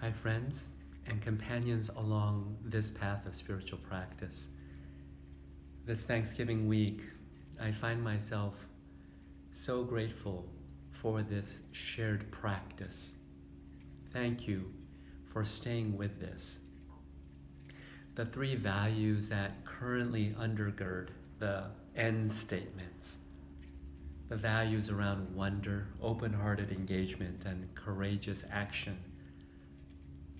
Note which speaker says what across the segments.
Speaker 1: Hi, friends and companions along this path of spiritual practice. This Thanksgiving week, I find myself so grateful for this shared practice. Thank you for staying with this. The three values that currently undergird the end statements, the values around wonder, open-hearted engagement, and courageous action.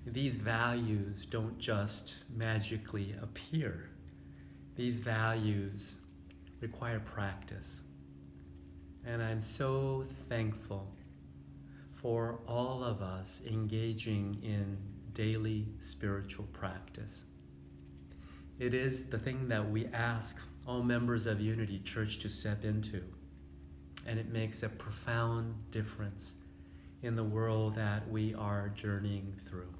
Speaker 1: These values don't just magically appear. These values require practice. And I'm so thankful for all of us engaging in daily spiritual practice. It is the thing that we ask all members of Unity Church to step into, and it makes a profound difference in the world that we are journeying through.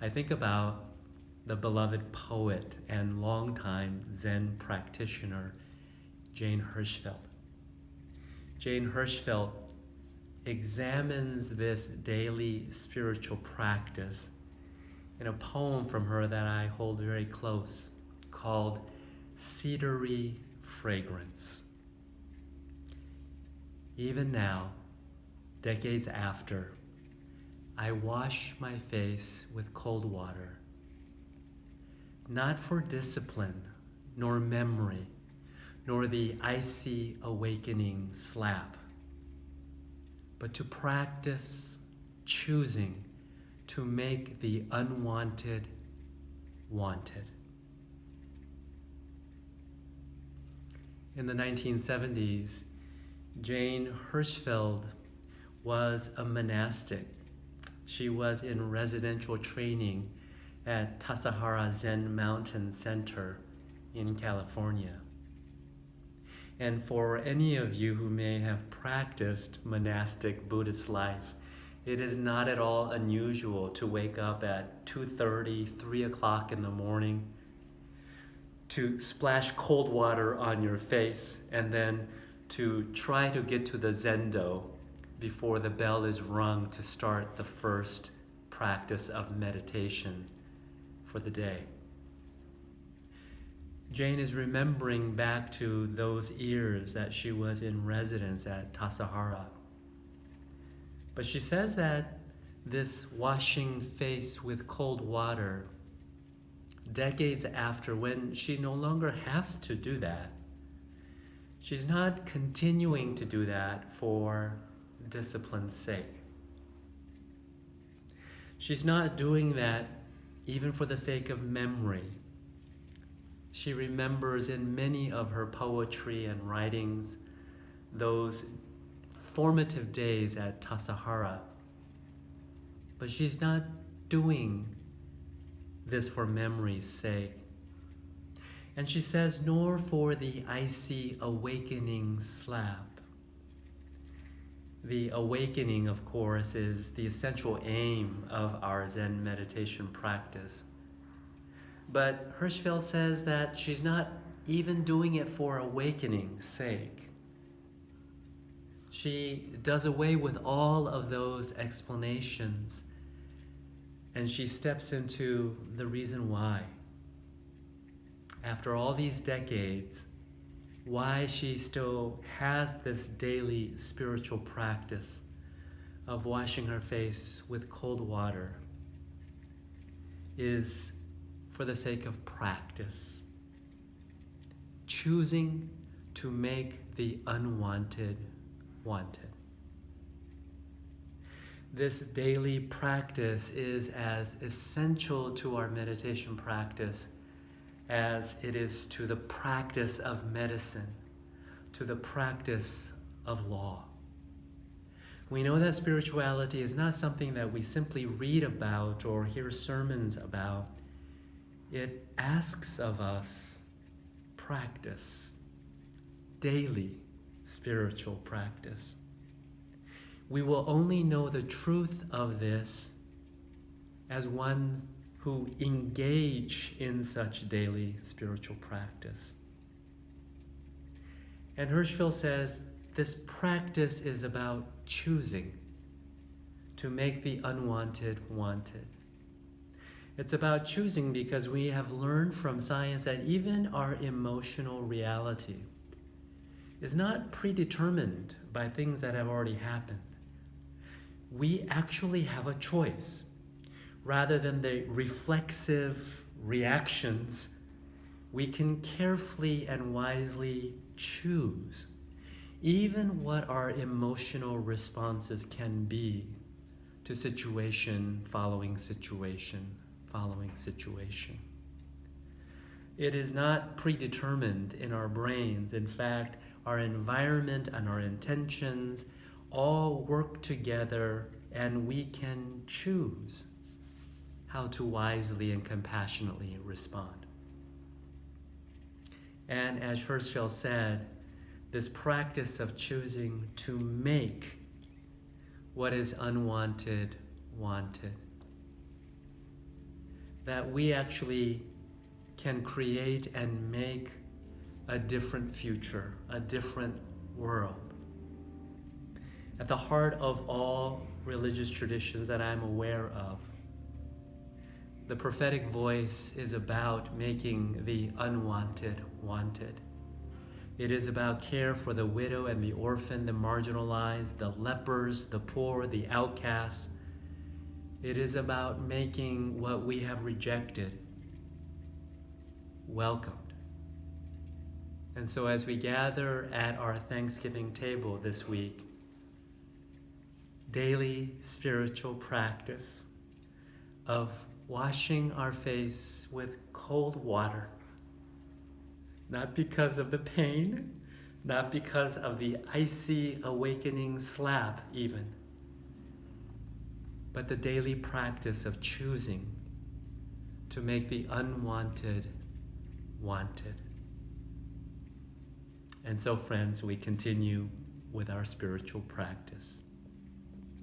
Speaker 1: I think about the beloved poet and longtime Zen practitioner, Jane Hirschfeld. Jane Hirschfeld examines this daily spiritual practice in a poem from her that I hold very close, called Cedary Fragrance. Even now, decades after, I wash my face with cold water, not for discipline, nor memory, nor the icy awakening slap, but to practice choosing to make the unwanted wanted. In the 1970s, Jane Hirschfeld was a monastic. She was in residential training at Tassajara Zen Mountain Center in California. And for any of you who may have practiced monastic Buddhist life, it is not at all unusual to wake up at 2:30, 3 o'clock in the morning, to splash cold water on your face, and then to try to get to the zendo before the bell is rung to start the first practice of meditation for the day. Jane is remembering back to those years that she was in residence at Tassajara. But she says that this washing face with cold water, decades after, when she no longer has to do that, she's not continuing to do that for discipline's sake. She's not doing that even for the sake of memory. She remembers in many of her poetry and writings those formative days at Tassajara. But she's not doing this for memory's sake. And she says, nor for the icy awakening slap. The awakening, of course, is the essential aim of our Zen meditation practice. But Hirschfeld says that she's not even doing it for awakening's sake. She does away with all of those explanations, and she steps into the reason why. After all these decades, why she still has this daily spiritual practice of washing her face with cold water is for the sake of practice, choosing to make the unwanted wanted. This daily practice is as essential to our meditation practice as it is to the practice of medicine, to the practice of law. We know that spirituality is not something that we simply read about or hear sermons about. It asks of us practice, daily spiritual practice. We will only know the truth of this as ones who engage in such daily spiritual practice. And Hirschfeld says this practice is about choosing to make the unwanted wanted. It's about choosing because we have learned from science that even our emotional reality is not predetermined by things that have already happened. We actually have a choice. Rather than the reflexive reactions, we can carefully and wisely choose even what our emotional responses can be to situation following situation following situation. It is not predetermined in our brains. In fact, our environment and our intentions all work together, and we can choose how to wisely and compassionately respond. And as Hirschfeld said, this practice of choosing to make what is unwanted wanted, that we actually can create and make a different future, a different world. At the heart of all religious traditions that I'm aware of, the prophetic voice is about making the unwanted wanted. It is about care for the widow and the orphan, the marginalized, the lepers, the poor, the outcasts. It is about making what we have rejected welcomed. And so as we gather at our Thanksgiving table this week, daily spiritual practice of washing our face with cold water, not because of the pain, not because of the icy awakening slap even, but the daily practice of choosing to make the unwanted wanted. And so, friends, we continue with our spiritual practice.